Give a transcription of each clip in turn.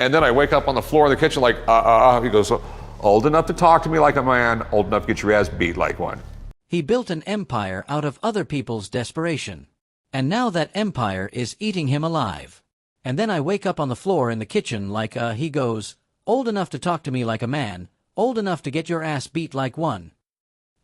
And then I wake up on the floor in the kitchen like, He goes, old enough to talk to me like a man, old enough to get your ass beat like one. He built an empire out of other people's desperation. And now that empire is eating him alive. And then I wake up on the floor in the kitchen like he goes, old enough to talk to me like a man, old enough to get your ass beat like one.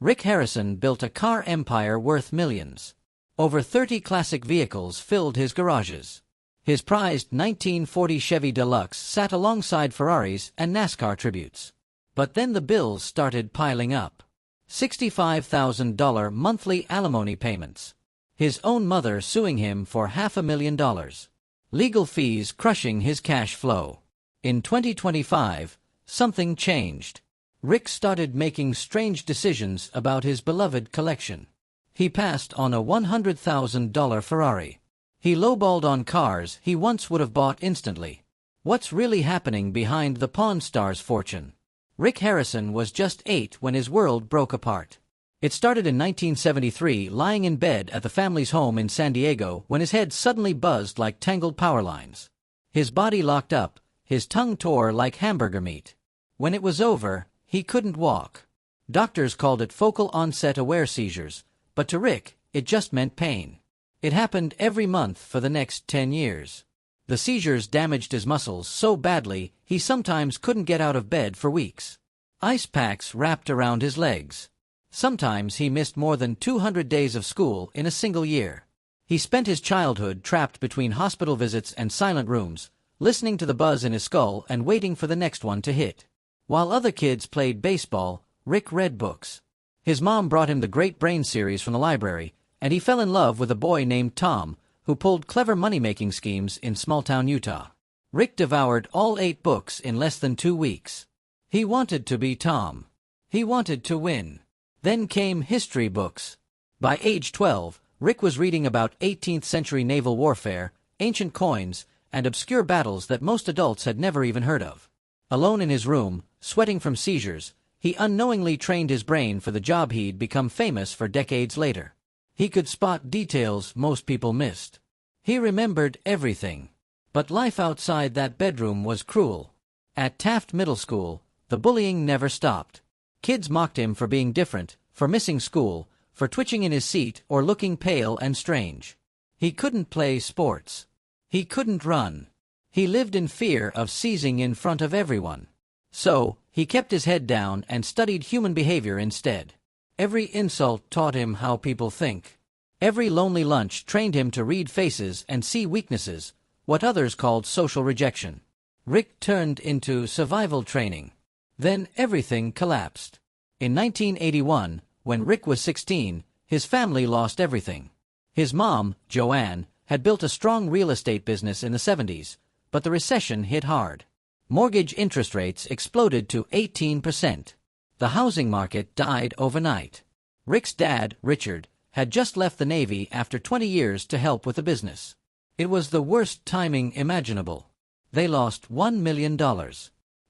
Rick Harrison built a car empire worth millions. Over 30 classic vehicles filled his garages. His prized 1940 Chevy Deluxe sat alongside Ferraris and NASCAR tributes. But then the bills started piling up. $65,000 monthly alimony payments. His own mother suing him for $500,000. Legal fees crushing his cash flow. In 2025, something changed. Rick started making strange decisions about his beloved collection. He passed on a $100,000 Ferrari. He lowballed on cars he once would have bought instantly. What's really happening behind the Pawn Stars fortune? Rick Harrison was just 8 when his world broke apart. It started in 1973 lying in bed at the family's home in San Diego when his head suddenly buzzed like tangled power lines. His body locked up, his tongue tore like hamburger meat. When it was over, he couldn't walk. Doctors called it focal onset aware seizures, but to Rick, it just meant pain. It happened every month for the next 10 years. The seizures damaged his muscles so badly he sometimes couldn't get out of bed for weeks. Ice packs wrapped around his legs. Sometimes he missed more than 200 days of school in a single year. He spent his childhood trapped between hospital visits and silent rooms, listening to the buzz in his skull and waiting for the next one to hit. While other kids played baseball, Rick read books. His mom brought him the Great Brain series from the library, and he fell in love with a boy named Tom, who pulled clever money-making schemes in small-town Utah. Rick devoured all 8 books in less than 2 weeks. He wanted to be Tom. He wanted to win. Then came history books. By age 12, Rick was reading about 18th-century naval warfare, ancient coins, and obscure battles that most adults had never even heard of. Alone in his room, sweating from seizures, he unknowingly trained his brain for the job he'd become famous for decades later. He could spot details most people missed. He remembered everything. But life outside that bedroom was cruel. At Taft Middle School, the bullying never stopped. Kids mocked him for being different, for missing school, for twitching in his seat or looking pale and strange. He couldn't play sports. He couldn't run. He lived in fear of seizing in front of everyone. So, he kept his head down and studied human behavior instead. Every insult taught him how people think. Every lonely lunch trained him to read faces and see weaknesses, what others called social rejection. Rick turned into survival training. Then everything collapsed. In 1981, when Rick was 16, his family lost everything. His mom, Joanne, had built a strong real estate business in the 70s, but the recession hit hard. Mortgage interest rates exploded to 18%. The housing market died overnight. Rick's dad, Richard, had just left the Navy after 20 years to help with the business. It was the worst timing imaginable. They lost $1 million.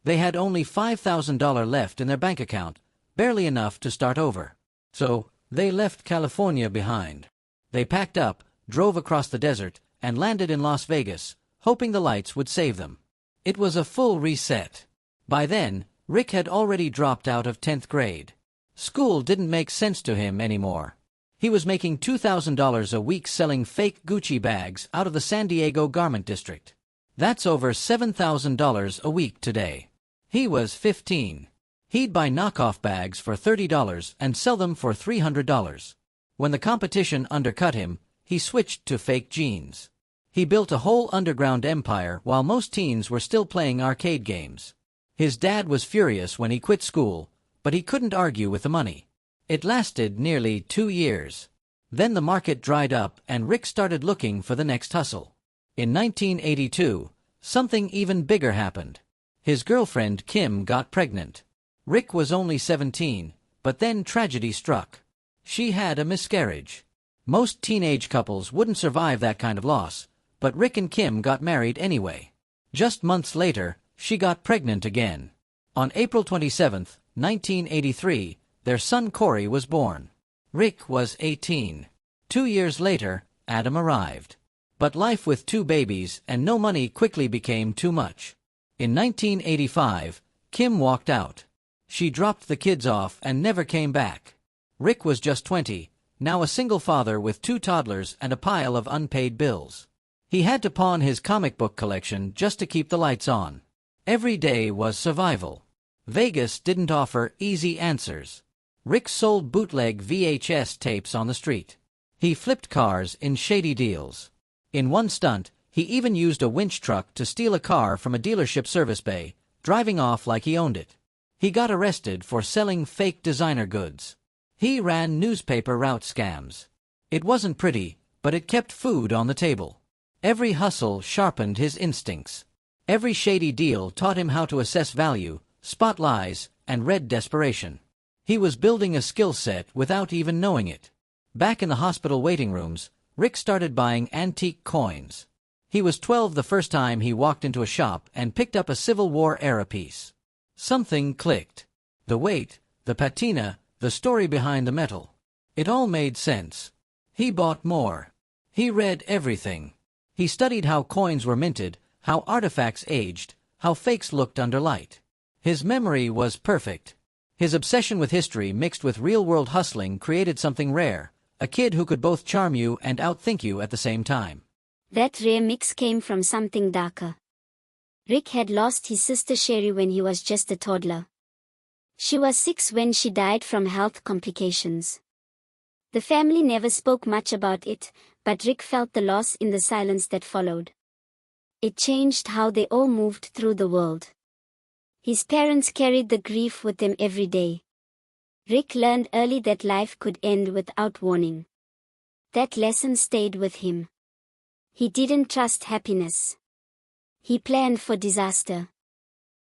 They had only $5,000 left in their bank account, barely enough to start over. So, they left California behind. They packed up, drove across the desert, and landed in Las Vegas, hoping the lights would save them. It was a full reset. By then, Rick had already dropped out of 10th grade. School didn't make sense to him anymore. He was making $2,000 a week selling fake Gucci bags out of the San Diego garment district. That's over $7,000 a week today. He was 15. He'd buy knockoff bags for $30 and sell them for $300. When the competition undercut him, he switched to fake jeans. He built a whole underground empire while most teens were still playing arcade games. His dad was furious when he quit school, but he couldn't argue with the money. It lasted nearly 2 years. Then the market dried up and Rick started looking for the next hustle. In 1982, something even bigger happened. His girlfriend Kim got pregnant. Rick was only 17, but then tragedy struck. She had a miscarriage. Most teenage couples wouldn't survive that kind of loss, but Rick and Kim got married anyway. Just months later, she got pregnant again. On April 27, 1983, their son Corey was born. Rick was 18. 2 years later, Adam arrived. But life with 2 babies and no money quickly became too much. In 1985, Kim walked out. She dropped the kids off and never came back. Rick was just 20, now a single father with 2 toddlers and a pile of unpaid bills. He had to pawn his comic book collection just to keep the lights on. Every day was survival. Vegas didn't offer easy answers. Rick sold bootleg VHS tapes on the street. He flipped cars in shady deals. In one stunt, he even used a winch truck to steal a car from a dealership service bay, driving off like he owned it. He got arrested for selling fake designer goods. He ran newspaper route scams. It wasn't pretty, but it kept food on the table. Every hustle sharpened his instincts. Every shady deal taught him how to assess value, spot lies, and read desperation. He was building a skill set without even knowing it. Back in the hospital waiting rooms, Rick started buying antique coins. He was 12 the first time he walked into a shop and picked up a Civil War-era piece. Something clicked. The weight, the patina, the story behind the metal. It all made sense. He bought more. He read everything. He studied how coins were minted, how artifacts aged, how fakes looked under light. His memory was perfect. His obsession with history mixed with real-world hustling created something rare, a kid who could both charm you and outthink you at the same time. That rare mix came from something darker. Rick had lost his sister Sherry when he was just a toddler. She was 6 when she died from health complications. The family never spoke much about it, but Rick felt the loss in the silence that followed. It changed how they all moved through the world. His parents carried the grief with them every day. Rick learned early that life could end without warning. That lesson stayed with him. He didn't trust happiness. He planned for disaster.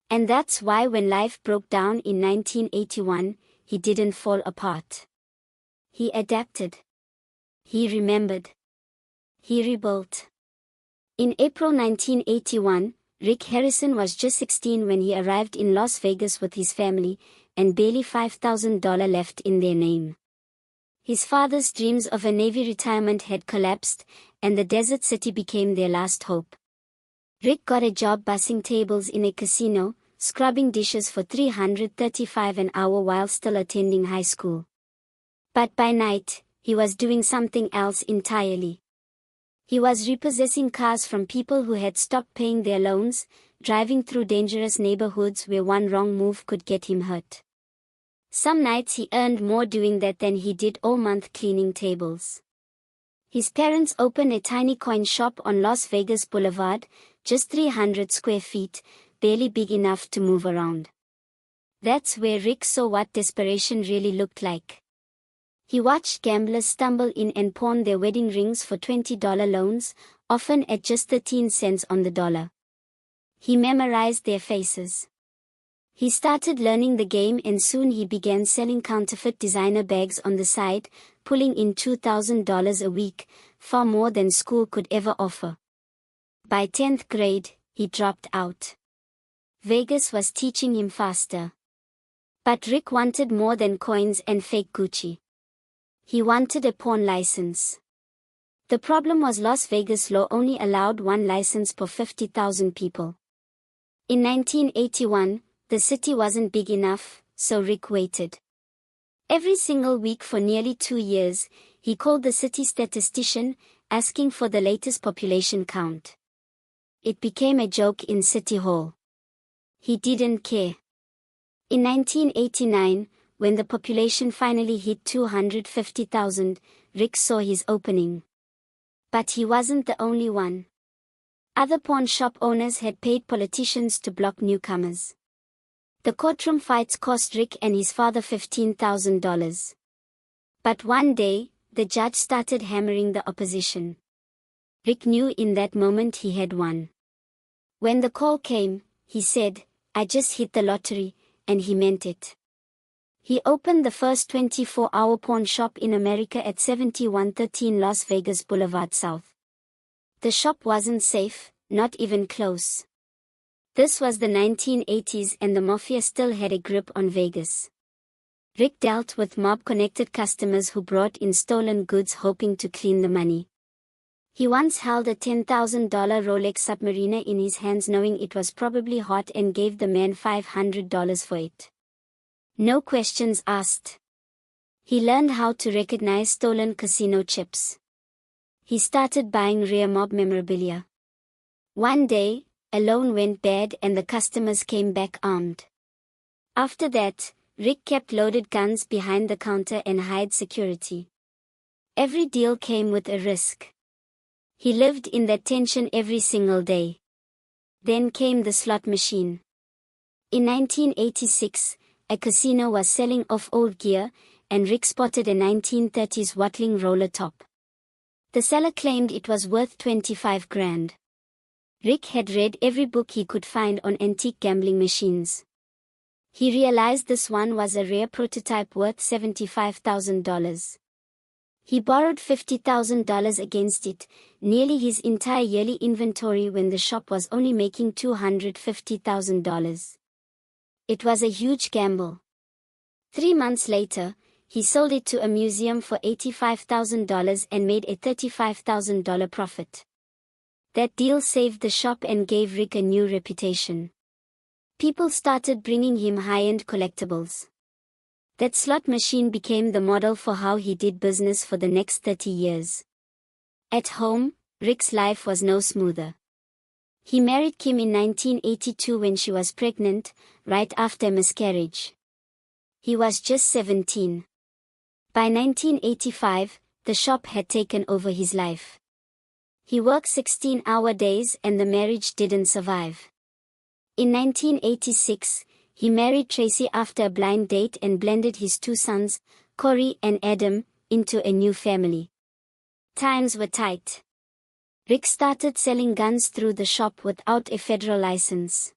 And that's why when life broke down in 1981, he didn't fall apart. He adapted. He remembered. He rebuilt. In April 1981, Rick Harrison was just 16 when he arrived in Las Vegas with his family, and barely $5,000 left in their name. His father's dreams of a Navy retirement had collapsed, and the desert city became their last hope. Rick got a job bussing tables in a casino, scrubbing dishes for $335 an hour while still attending high school. But by night, he was doing something else entirely. He was repossessing cars from people who had stopped paying their loans, driving through dangerous neighborhoods where one wrong move could get him hurt. Some nights he earned more doing that than he did all month cleaning tables. His parents opened a tiny coin shop on Las Vegas Boulevard, just 300 square feet, barely big enough to move around. That's where Rick saw what desperation really looked like. He watched gamblers stumble in and pawn their wedding rings for $20 loans, often at just 13 cents on the dollar. He memorized their faces. He started learning the game, and soon he began selling counterfeit designer bags on the side, pulling in $2,000 a week, far more than school could ever offer. By 10th grade, he dropped out. Vegas was teaching him faster. But Rick wanted more than coins and fake Gucci. He wanted a pawn license. The problem was Las Vegas law only allowed one license per 50,000 people. In 1981, the city wasn't big enough, so Rick waited. Every single week for nearly 2 years, he called the city statistician, asking for the latest population count. It became a joke in City Hall. He didn't care. In 1989, when the population finally hit 250,000, Rick saw his opening. But he wasn't the only one. Other pawn shop owners had paid politicians to block newcomers. The courtroom fights cost Rick and his father $15,000. But one day, the judge started hammering the opposition. Rick knew in that moment he had won. When the call came, he said, "I just hit the lottery," and he meant it. He opened the first 24-hour pawn shop in America at 7113 Las Vegas Boulevard South. The shop wasn't safe, not even close. This was the 1980s and the mafia still had a grip on Vegas. Rick dealt with mob-connected customers who brought in stolen goods hoping to clean the money. He once held a $10,000 Rolex Submariner in his hands knowing it was probably hot and gave the man $500 for it. No questions asked. He learned how to recognize stolen casino chips. He started buying rare mob memorabilia. One day, a loan went bad and the customers came back armed. After that, Rick kept loaded guns behind the counter and hired security. Every deal came with a risk. He lived in that tension every single day. Then came the slot machine. In 1986, a casino was selling off old gear, and Rick spotted a 1930s Watling roller top. The seller claimed it was worth 25 grand. Rick had read every book he could find on antique gambling machines. He realized this one was a rare prototype worth $75,000. He borrowed $50,000 against it, nearly his entire yearly inventory when the shop was only making $250,000. It was a huge gamble. 3 months later, he sold it to a museum for $85,000 and made a $35,000 profit. That deal saved the shop and gave Rick a new reputation. People started bringing him high-end collectibles. That slot machine became the model for how he did business for the next 30 years. At home, Rick's life was no smoother. He married Kim in 1982 when she was pregnant, right after a miscarriage. He was just 17. By 1985, the shop had taken over his life. He worked 16-hour days and the marriage didn't survive. In 1986, he married Tracy after a blind date and blended his 2 sons, Corey and Adam, into a new family. Times were tight. Rick started selling guns through the shop without a federal license.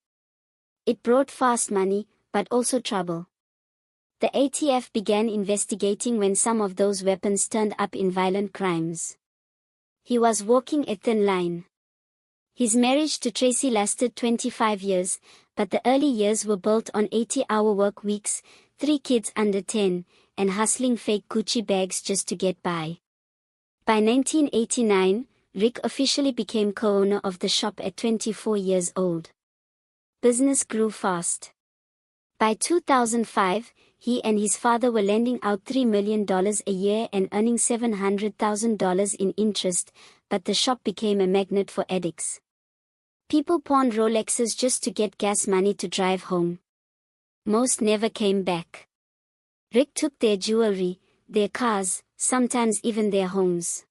It brought fast money, but also trouble. The ATF began investigating when some of those weapons turned up in violent crimes. He was walking a thin line. His marriage to Tracy lasted 25 years, but the early years were built on 80-hour work weeks, 3 kids under 10, and hustling fake Gucci bags just to get by. By 1989, Rick officially became co-owner of the shop at 24 years old. Business grew fast. By 2005, he and his father were lending out $3 million a year and earning $700,000 in interest, but the shop became a magnet for addicts. People pawned Rolexes just to get gas money to drive home. Most never came back. Rick took their jewelry, their cars, sometimes even their homes.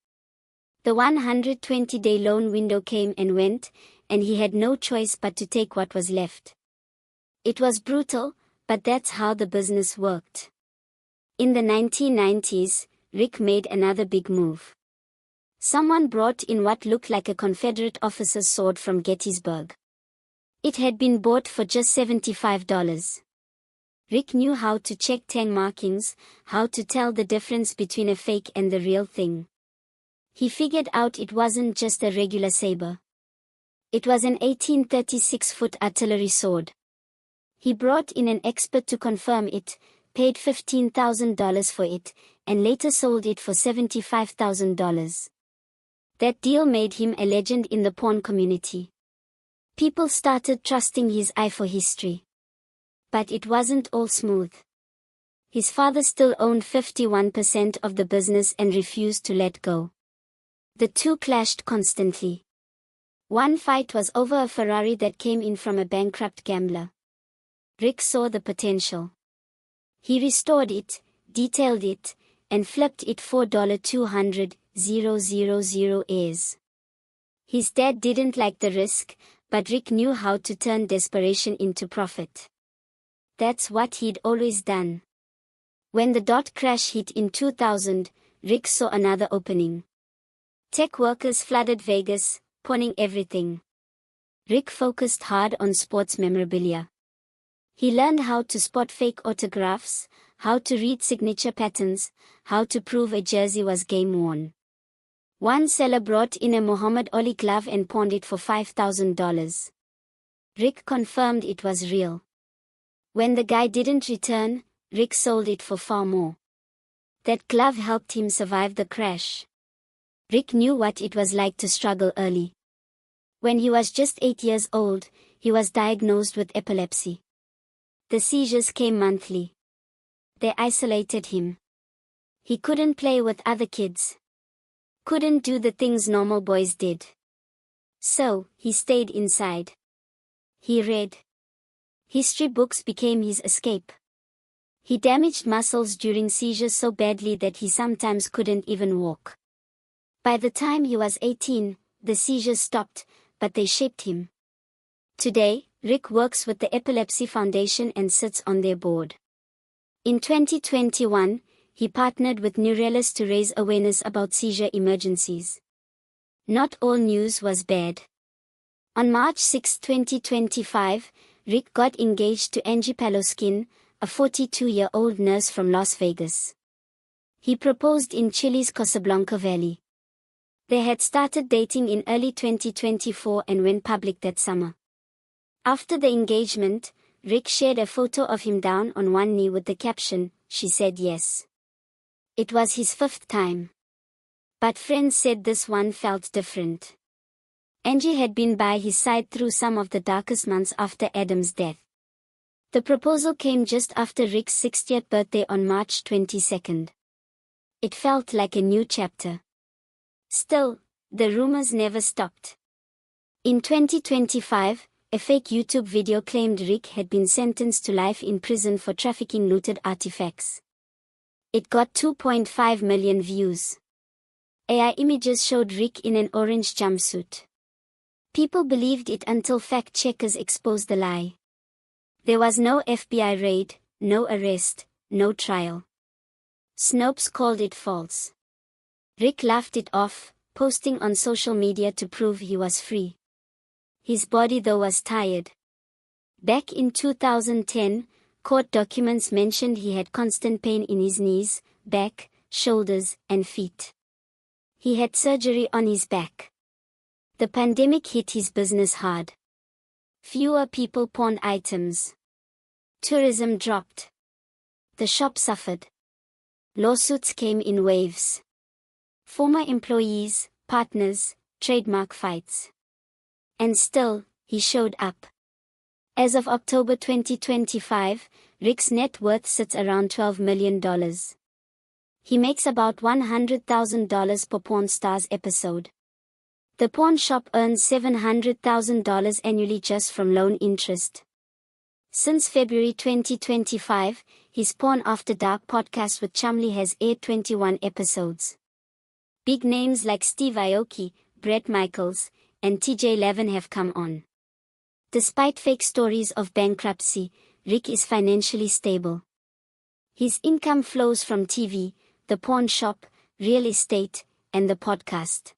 The 120-day loan window came and went, and he had no choice but to take what was left. It was brutal, but that's how the business worked. In the 1990s, Rick made another big move. Someone brought in what looked like a Confederate officer's sword from Gettysburg. It had been bought for just $75. Rick knew how to check tang markings, how to tell the difference between a fake and the real thing. He figured out it wasn't just a regular saber. It was an 1836-foot artillery sword. He brought in an expert to confirm it, paid $15,000 for it, and later sold it for $75,000. That deal made him a legend in the pawn community. People started trusting his eye for history. But it wasn't all smooth. His father still owned 51% of the business and refused to let go. The two clashed constantly. One fight was over a Ferrari that came in from a bankrupt gambler. Rick saw the potential. He restored it, detailed it, and flipped it for $200,000 airs. His dad didn't like the risk, but Rick knew how to turn desperation into profit. That's what he'd always done. When the dot crash hit in 2000, Rick saw another opening. Tech workers flooded Vegas, pawning everything. Rick focused hard on sports memorabilia. He learned how to spot fake autographs, how to read signature patterns, how to prove a jersey was game-worn. One seller brought in a Muhammad Ali glove and pawned it for $5,000. Rick confirmed it was real. When the guy didn't return, Rick sold it for far more. That glove helped him survive the crash. Rick knew what it was like to struggle early. When he was just 8 years old, he was diagnosed with epilepsy. The seizures came monthly. They isolated him. He couldn't play with other kids. Couldn't do the things normal boys did. So, he stayed inside. He read. History books became his escape. He damaged muscles during seizures so badly that he sometimes couldn't even walk. By the time he was 18, the seizures stopped, but they shaped him. Today, Rick works with the Epilepsy Foundation and sits on their board. In 2021, he partnered with Neuralis to raise awareness about seizure emergencies. Not all news was bad. On March 6, 2025, Rick got engaged to Angie Paloskin, a 42-year-old nurse from Las Vegas. He proposed in Chile's Casablanca Valley. They had started dating in early 2024 and went public that summer. After the engagement, Rick shared a photo of him down on one knee with the caption, "She said yes." It was his 5th time. But friends said this one felt different. Angie had been by his side through some of the darkest months after Adam's death. The proposal came just after Rick's 60th birthday on March 22. It felt like a new chapter. Still, the rumors never stopped. In 2025, a fake YouTube video claimed Rick had been sentenced to life in prison for trafficking looted artifacts. It got 2.5 million views. AI images showed Rick in an orange jumpsuit. People believed it until fact-checkers exposed the lie. There was no FBI raid, no arrest, no trial. Snopes called it false. Rick laughed it off, posting on social media to prove he was free. His body though was tired. Back in 2010, court documents mentioned he had constant pain in his knees, back, shoulders, and feet. He had surgery on his back. The pandemic hit his business hard. Fewer people pawned items. Tourism dropped. The shop suffered. Lawsuits came in waves. Former employees, partners, trademark fights. And still, he showed up. As of October 2025, Rick's net worth sits around $12 million. He makes about $100,000 per Pawn Stars episode. The pawn shop earns $700,000 annually just from loan interest. Since February 2025, his Pawn After Dark podcast with Chumley has aired 21 episodes. Big names like Steve Aoki, Bret Michaels, and TJ Lavin have come on. Despite fake stories of bankruptcy, Rick is financially stable. His income flows from TV, the pawn shop, real estate, and the podcast.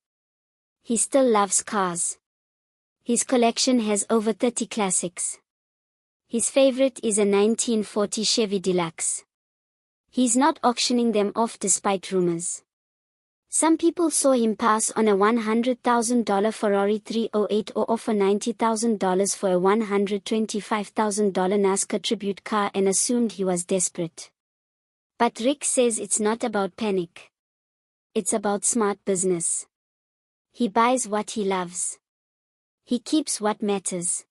He still loves cars. His collection has over 30 classics. His favorite is a 1940 Chevy Deluxe. He's not auctioning them off despite rumors. Some people saw him pass on a $100,000 Ferrari 308 or offer $90,000 for a $125,000 NASCAR tribute car and assumed he was desperate. But Rick says it's not about panic. It's about smart business. He buys what he loves. He keeps what matters.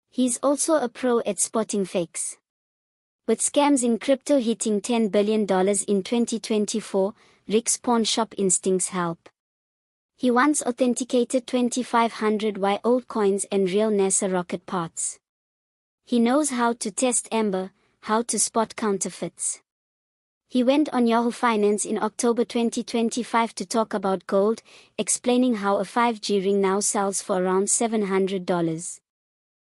He's also a pro at spotting fakes. With scams in crypto hitting $10 billion in 2024, Rick's pawn shop instincts help. He once authenticated 2,500 old coins and real NASA rocket parts. He knows how to test amber, how to spot counterfeits. He went on Yahoo Finance in October 2025 to talk about gold, explaining how a 5G ring now sells for around $700.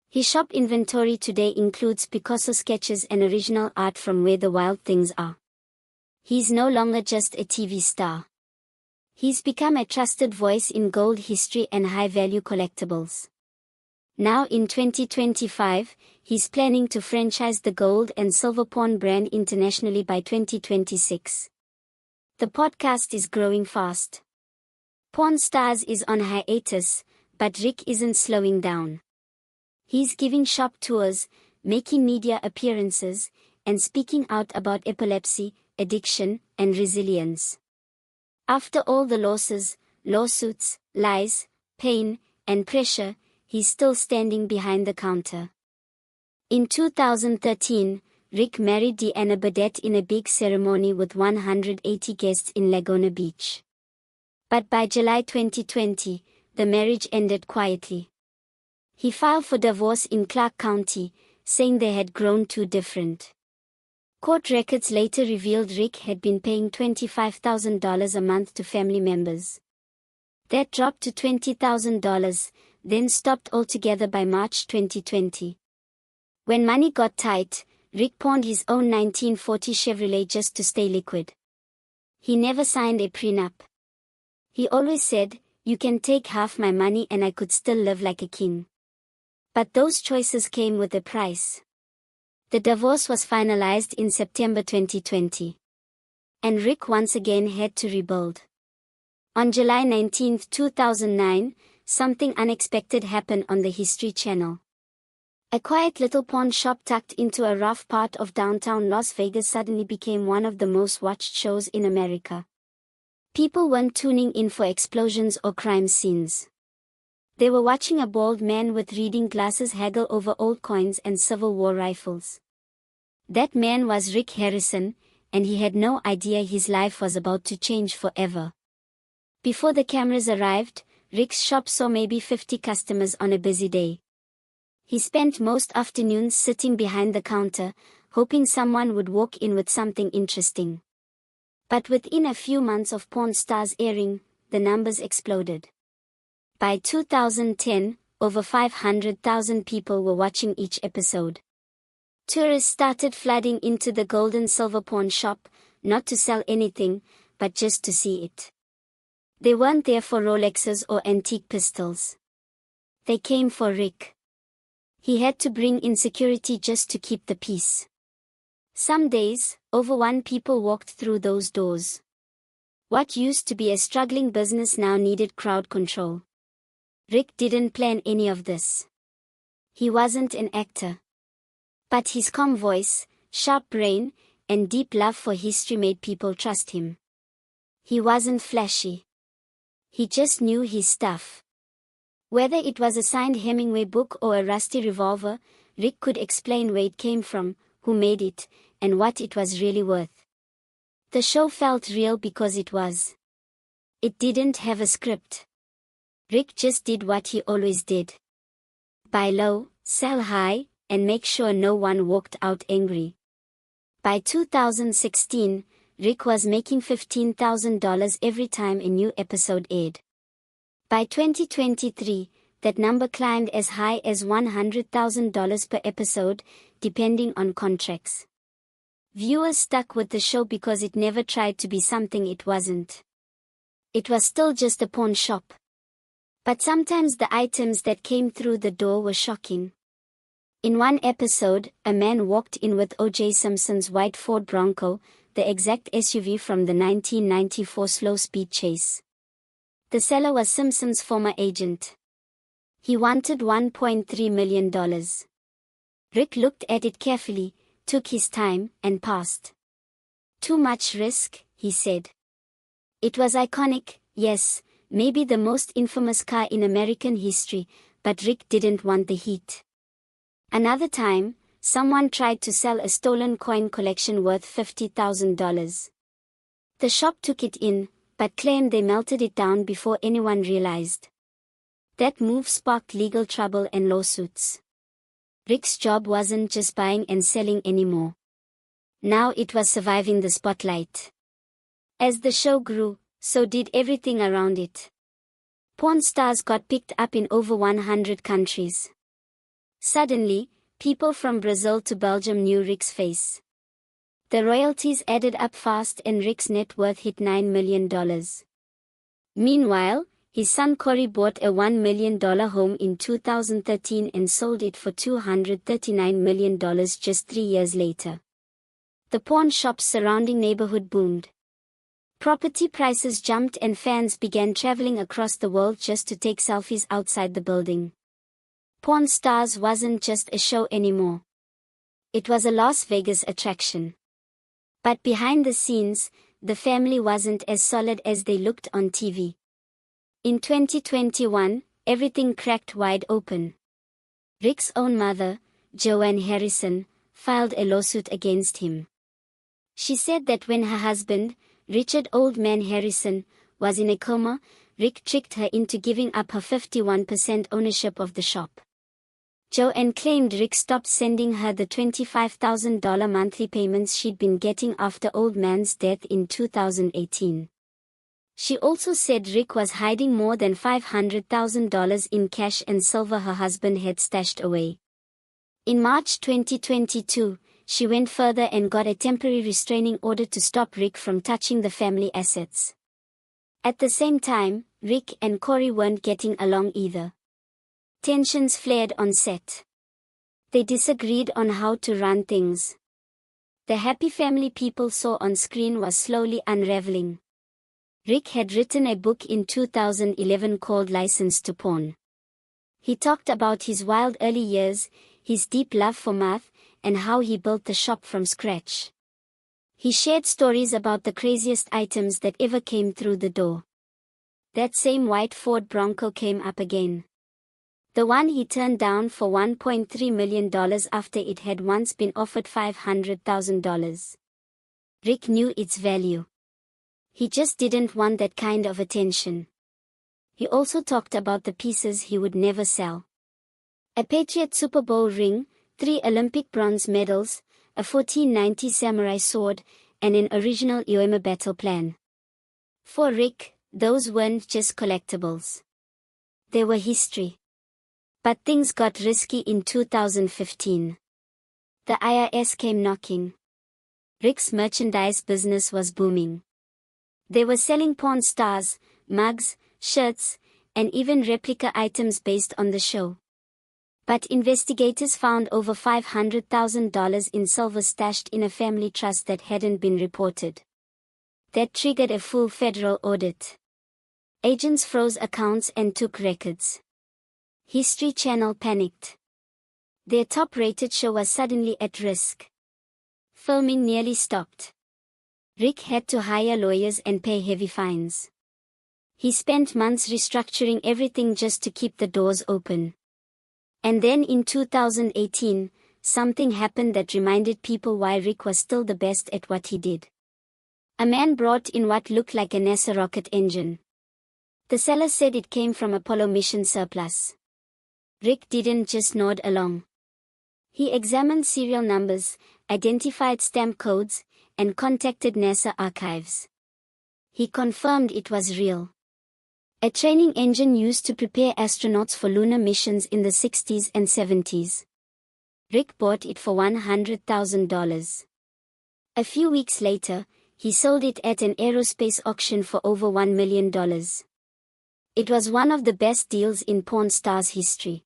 His shop inventory today includes Picasso sketches and original art from Where the Wild Things Are. He's no longer just a TV star. He's become a trusted voice in gold history and high-value collectibles. Now in 2025, he's planning to franchise the gold and silver pawn brand internationally by 2026. The podcast is growing fast. Pawn Stars is on hiatus, but Rick isn't slowing down. He's giving shop tours, making media appearances, and speaking out about epilepsy, addiction, and resilience. After all the losses, lawsuits, lies, pain, and pressure, he's still standing behind the counter. In 2013, Rick married Deanna Burdett in a big ceremony with 180 guests in Laguna Beach. But by July 2020, the marriage ended quietly. He filed for divorce in Clark County, saying they had grown too different. Court records later revealed Rick had been paying $25,000 a month to family members. That dropped to $20,000, then stopped altogether by March 2020. When money got tight, Rick pawned his own 1940 Chevrolet just to stay liquid. He never signed a prenup. He always said, "You can take half my money and I could still live like a king." But those choices came with a price. The divorce was finalized in September 2020. And Rick once again had to rebuild. On July 19, 2009, something unexpected happened on the History Channel. A quiet little pawn shop tucked into a rough part of downtown Las Vegas suddenly became one of the most watched shows in America. People weren't tuning in for explosions or crime scenes. They were watching a bald man with reading glasses haggle over old coins and Civil War rifles. That man was Rick Harrison, and he had no idea his life was about to change forever. Before the cameras arrived, Rick's shop saw maybe 50 customers on a busy day. He spent most afternoons sitting behind the counter, hoping someone would walk in with something interesting. But within a few months of Pawn Stars airing, the numbers exploded. By 2010, over 500,000 people were watching each episode. Tourists started flooding into the gold and silver pawn shop, not to sell anything, but just to see it. They weren't there for Rolexes or antique pistols. They came for Rick. He had to bring in security just to keep the peace. Some days, over 1 people walked through those doors. What used to be a struggling business now needed crowd control. Rick didn't plan any of this. He wasn't an actor. But his calm voice, sharp brain, and deep love for history made people trust him. He wasn't flashy. He just knew his stuff. Whether it was a signed Hemingway book or a rusty revolver, Rick could explain where it came from, who made it, and what it was really worth. The show felt real because it was. It didn't have a script. Rick just did what he always did. Buy low, sell high, and make sure no one walked out angry. By 2016, Rick was making $15,000 every time a new episode aired. By 2023, that number climbed as high as $100,000 per episode, depending on contracts. Viewers stuck with the show because it never tried to be something it wasn't. It was still just a pawn shop. But sometimes the items that came through the door were shocking. In one episode, a man walked in with O.J. Simpson's white Ford Bronco, the exact SUV from the 1994 slow-speed chase. The seller was Simpson's former agent. He wanted $1.3 million. Rick looked at it carefully, took his time, and passed. "Too much risk," he said. It was iconic, yes, maybe the most infamous car in American history, but Rick didn't want the heat. Another time, someone tried to sell a stolen coin collection worth $50,000. The shop took it in, but claimed they melted it down before anyone realized. That move sparked legal trouble and lawsuits. Rick's job wasn't just buying and selling anymore. Now it was surviving the spotlight. As the show grew, so did everything around it. Pawn Stars got picked up in over 100 countries. Suddenly, people from Brazil to Belgium knew Rick's face. The royalties added up fast and Rick's net worth hit $9 million. Meanwhile, his son Corey bought a $1 million home in 2013 and sold it for $239 million just 3 years later. The pawn shops surrounding neighborhood boomed. Property prices jumped and fans began traveling across the world just to take selfies outside the building. Pawn Stars wasn't just a show anymore. It was a Las Vegas attraction. But behind the scenes, the family wasn't as solid as they looked on TV. In 2021, everything cracked wide open. Rick's own mother, Joanne Harrison, filed a lawsuit against him. She said that when her husband, Richard "Old Man" Harrison, was in a coma, Rick tricked her into giving up her 51% ownership of the shop. Joanne claimed Rick stopped sending her the $25,000 monthly payments she'd been getting after Old Man's death in 2018. She also said Rick was hiding more than $500,000 in cash and silver her husband had stashed away. In March 2022, she went further and got a temporary restraining order to stop Rick from touching the family assets. At the same time, Rick and Corey weren't getting along either. Tensions flared on set. They disagreed on how to run things. The happy family people saw on screen was slowly unraveling. Rick had written a book in 2011 called License to Pawn. He talked about his wild early years, his deep love for math, and how he built the shop from scratch. He shared stories about the craziest items that ever came through the door. That same white Ford Bronco came up again. The one he turned down for $1.3 million after it had once been offered $500,000. Rick knew its value. He just didn't want that kind of attention. He also talked about the pieces he would never sell. A Patriot Super Bowl ring, 3 Olympic bronze medals, a 1490 samurai sword, and an original Ioma battle plan. For Rick, those weren't just collectibles. They were history. But things got risky in 2015. The IRS came knocking. Rick's merchandise business was booming. They were selling Pawn Stars, mugs, shirts, and even replica items based on the show. But investigators found over $500,000 in silver stashed in a family trust that hadn't been reported. That triggered a full federal audit. Agents froze accounts and took records. History Channel panicked. Their top-rated show was suddenly at risk. Filming nearly stopped. Rick had to hire lawyers and pay heavy fines. He spent months restructuring everything just to keep the doors open. And then in 2018, something happened that reminded people why Rick was still the best at what he did. A man brought in what looked like a NASA rocket engine. The seller said it came from Apollo mission surplus. Rick didn't just nod along. He examined serial numbers, identified stamp codes, and contacted NASA archives. He confirmed it was real. A training engine used to prepare astronauts for lunar missions in the 60s and 70s. Rick bought it for $100,000. A few weeks later, he sold it at an aerospace auction for over $1 million. It was one of the best deals in Pawn Stars history.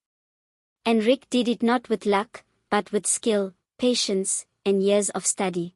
And Rick did it not with luck, but with skill, patience, and years of study.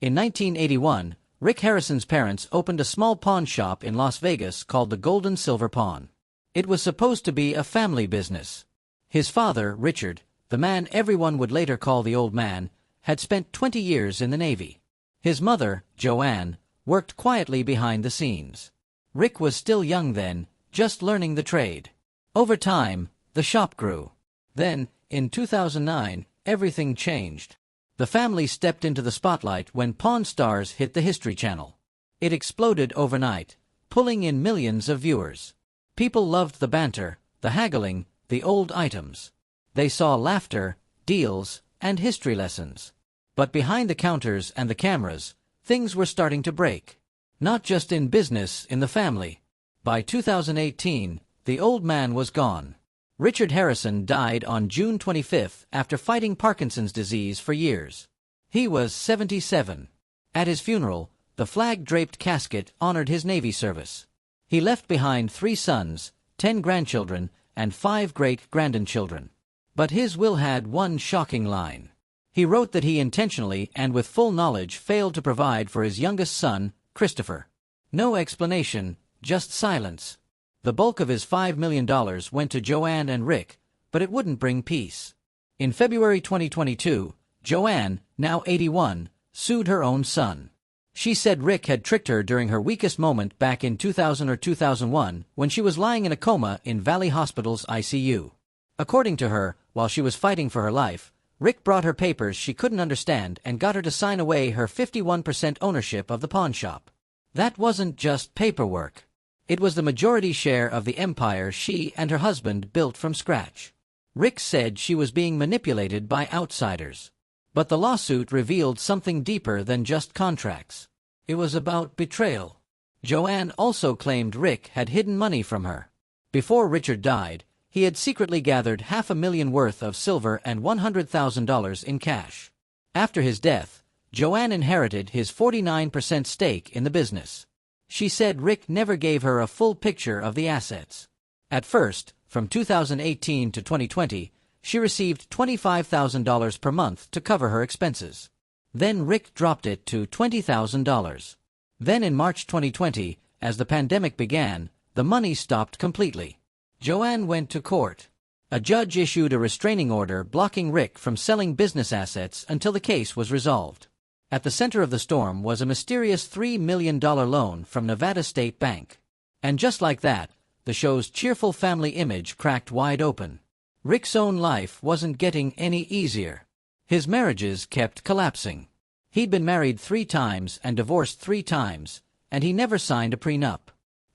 In 1981, Rick Harrison's parents opened a small pawn shop in Las Vegas called the Gold and Silver Pawn. It was supposed to be a family business. His father, Richard, the man everyone would later call the Old Man, had spent 20 years in the Navy. His mother, Joanne, worked quietly behind the scenes. Rick was still young then, just learning the trade. Over time, the shop grew. Then, in 2009, everything changed. The family stepped into the spotlight when Pawn Stars hit the History Channel. It exploded overnight, pulling in millions of viewers. People loved the banter, the haggling, the old items. They saw laughter, deals, and history lessons. But behind the counters and the cameras, things were starting to break. Not just in business, in the family. By 2018, the Old Man was gone. Richard Harrison died on June 25 after fighting Parkinson's disease for years. He was 77. At his funeral, the flag-draped casket honored his Navy service. He left behind 3 sons, 10 grandchildren, and 5 great-grandchildren. But his will had one shocking line. He wrote that he intentionally and with full knowledge failed to provide for his youngest son, Christopher. No explanation, just silence. The bulk of his $5 million went to Joanne and Rick, but it wouldn't bring peace. In February 2022, Joanne, now 81, sued her own son. She said Rick had tricked her during her weakest moment back in 2000 or 2001 when she was lying in a coma in Valley Hospital's ICU. According to her, while she was fighting for her life, Rick brought her papers she couldn't understand and got her to sign away her 51% ownership of the pawn shop. That wasn't just paperwork. It was the majority share of the empire she and her husband built from scratch. Rick said she was being manipulated by outsiders. But the lawsuit revealed something deeper than just contracts. It was about betrayal. Joanne also claimed Rick had hidden money from her. Before Richard died, he had secretly gathered $500,000 worth of silver and $100,000 in cash. After his death, Joanne inherited his 49% stake in the business. She said Rick never gave her a full picture of the assets. At first, from 2018 to 2020, she received $25,000 per month to cover her expenses. Then Rick dropped it to $20,000. Then in March 2020, as the pandemic began, the money stopped completely. Joanne went to court. A judge issued a restraining order blocking Rick from selling business assets until the case was resolved. At the center of the storm was a mysterious $3 million loan from Nevada State Bank. And just like that, the show's cheerful family image cracked wide open. Rick's own life wasn't getting any easier. His marriages kept collapsing. He'd been married 3 times and divorced 3 times, and he never signed a prenup.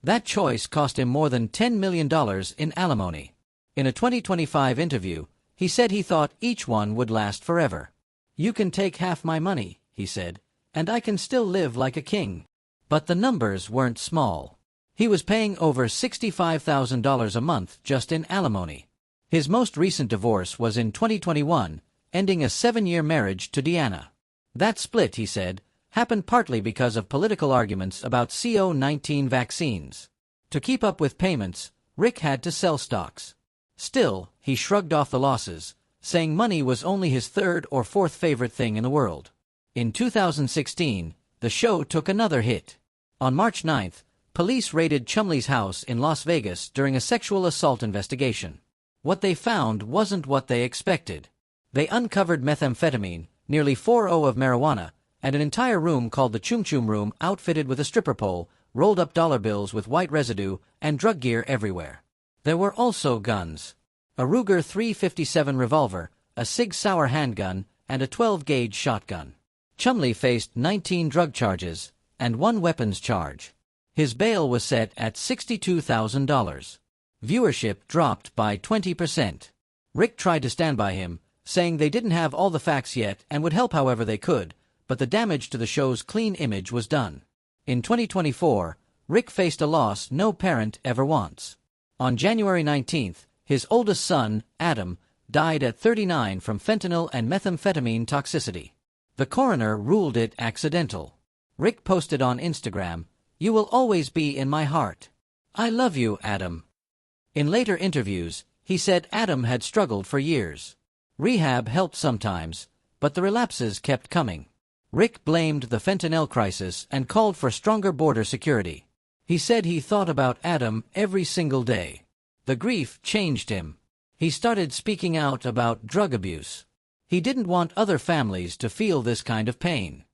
That choice cost him more than $10 million in alimony. In a 2025 interview, he said he thought each one would last forever. "You can take half my money," he said, "and I can still live like a king." But the numbers weren't small. He was paying over $65,000 a month just in alimony. His most recent divorce was in 2021, ending a 7-year marriage to Deanna. That split, he said, happened partly because of political arguments about CO-19 vaccines. To keep up with payments, Rick had to sell stocks. Still, he shrugged off the losses, saying money was only his 3rd or 4th favorite thing in the world. In 2016, the show took another hit. On March 9th, police raided Chumley's house in Las Vegas during a sexual assault investigation. What they found wasn't what they expected. They uncovered methamphetamine, nearly 4 of marijuana, and an entire room called the Chum Chum Room outfitted with a stripper pole, rolled-up dollar bills with white residue, and drug gear everywhere. There were also guns. A Ruger 357 revolver, a Sig Sauer handgun, and a 12-gauge shotgun. Chumley faced 19 drug charges and 1 weapons charge. His bail was set at $62,000. Viewership dropped by 20%. Rick tried to stand by him, saying they didn't have all the facts yet and would help however they could, but the damage to the show's clean image was done. In 2024, Rick faced a loss no parent ever wants. On January 19th, his oldest son, Adam, died at 39 from fentanyl and methamphetamine toxicity. The coroner ruled it accidental. Rick posted on Instagram, "You will always be in my heart. I love you, Adam." In later interviews, he said Adam had struggled for years. Rehab helped sometimes, but the relapses kept coming. Rick blamed the fentanyl crisis and called for stronger border security. He said he thought about Adam every single day. The grief changed him. He started speaking out about drug abuse. He didn't want other families to feel this kind of pain.